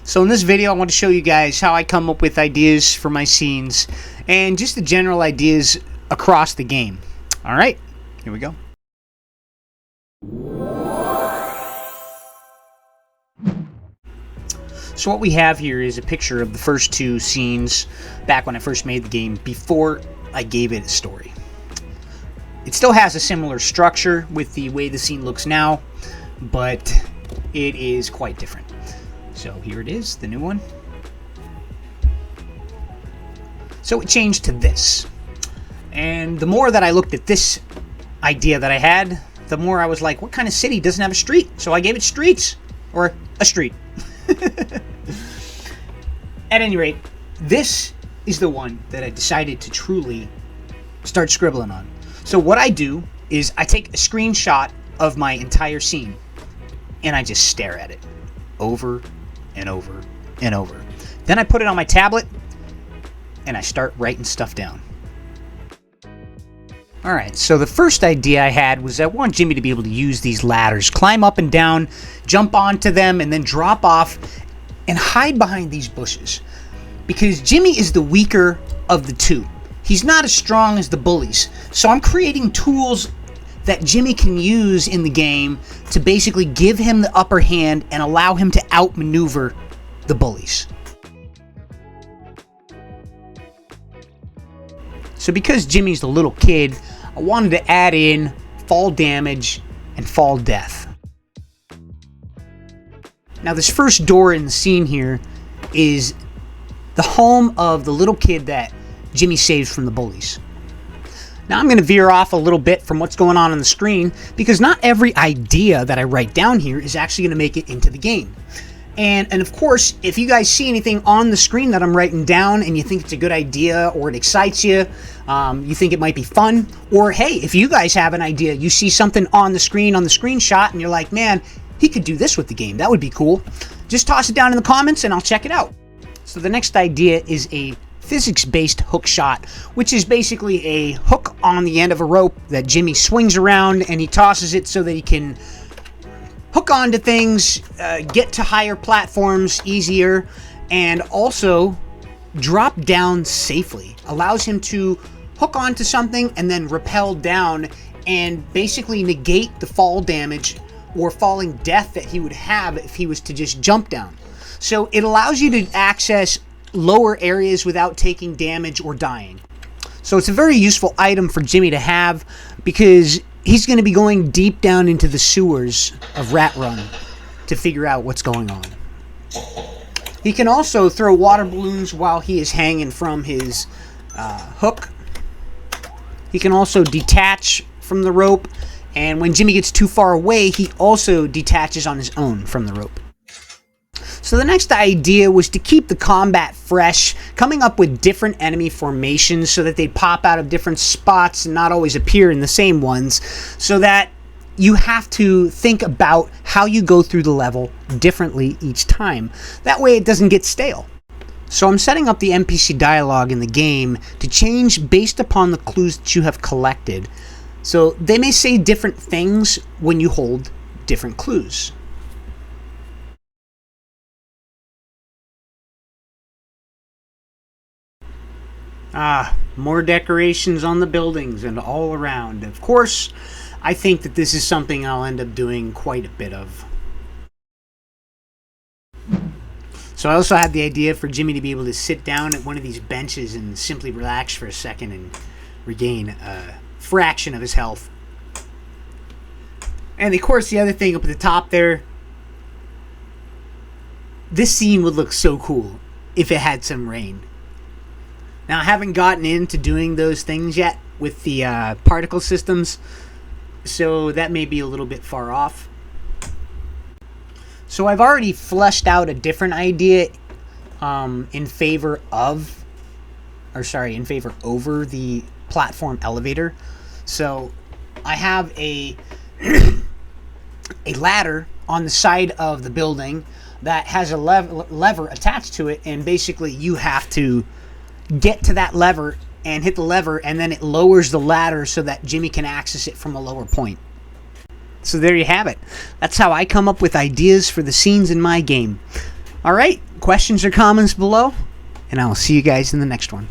So in this video I want to show you guys how I come up with ideas for my scenes and just the general ideas across the game. Alright, here we go. So what we have here is a picture of the first two scenes back when I first made the game before I gave it a story. It still has a similar structure with the way the scene looks now, but it is quite different. So here it is, the new one. So it changed to this. And the more that I looked at this idea that I had, the more I was like, what kind of city doesn't have a street? So I gave it streets, or a street. At any rate, this is the one that I decided to truly start scribbling on. So what I do is I take a screenshot of my entire scene and I just stare at it over and over and over. Then I put it on my tablet and I start writing stuff down. Alright, so the first idea I had was I want Jimmy to be able to use these ladders, climb up and down, jump onto them, and then drop off and hide behind these bushes. Because Jimmy is the weaker of the two. He's not as strong as the bullies. So I'm creating tools that Jimmy can use in the game to basically give him the upper hand and allow him to outmaneuver the bullies. So because Jimmy's the little kid, I wanted to add in fall damage and fall death. Now this first door in the scene here is the home of the little kid that Jimmy saves from the bullies. Now I'm going to veer off a little bit from what's going on the screen because not every idea that I write down here is actually going to make it into the game. And of course, if you guys see anything on the screen that I'm writing down and you think it's a good idea or it excites you, you think it might be fun, or hey, if you guys have an idea, you see something on the screen, on the screenshot, and you're like, man, he could do this with the game, that would be cool, just toss it down in the comments and I'll check it out. So the next idea is a physics-based hook shot, which is basically a hook on the end of a rope that Jimmy swings around and he tosses it so that he can hook onto things, get to higher platforms easier, and also drop down safely. Allows him to hook onto something and then rappel down and basically negate the fall damage or falling death that he would have if he was to just jump down. So it allows you to access lower areas without taking damage or dying. So it's a very useful item for Jimmy to have because he's going to be going deep down into the sewers of Rat Run to figure out what's going on. He can also throw water balloons while he is hanging from his hook. He can also detach from the rope, and when Jimmy gets too far away, he also detaches on his own from the rope. So the next idea was to keep the combat fresh, coming up with different enemy formations so that they pop out of different spots and not always appear in the same ones, so that you have to think about how you go through the level differently each time. That way it doesn't get stale. So I'm setting up the NPC dialogue in the game to change based upon the clues that you have collected. So they may say different things when you hold different clues. More decorations on the buildings and all around. Of course, I think that this is something I'll end up doing quite a bit of. So I also had the idea for Jimmy to be able to sit down at one of these benches and simply relax for a second and regain a fraction of his health. And of course, the other thing up at the top there, this scene would look so cool if it had some rain. Now, I haven't gotten into doing those things yet with the particle systems, so that may be a little bit far off. So I've already fleshed out a different idea in favor over the platform elevator. So I have a ladder on the side of the building that has a lever attached to it, and basically you have to get to that lever and hit the lever, and then it lowers the ladder so that Jimmy can access it from a lower point. So there you have it. That's how I come up with ideas for the scenes in my game. All right, questions or comments below, and I will see you guys in the next one.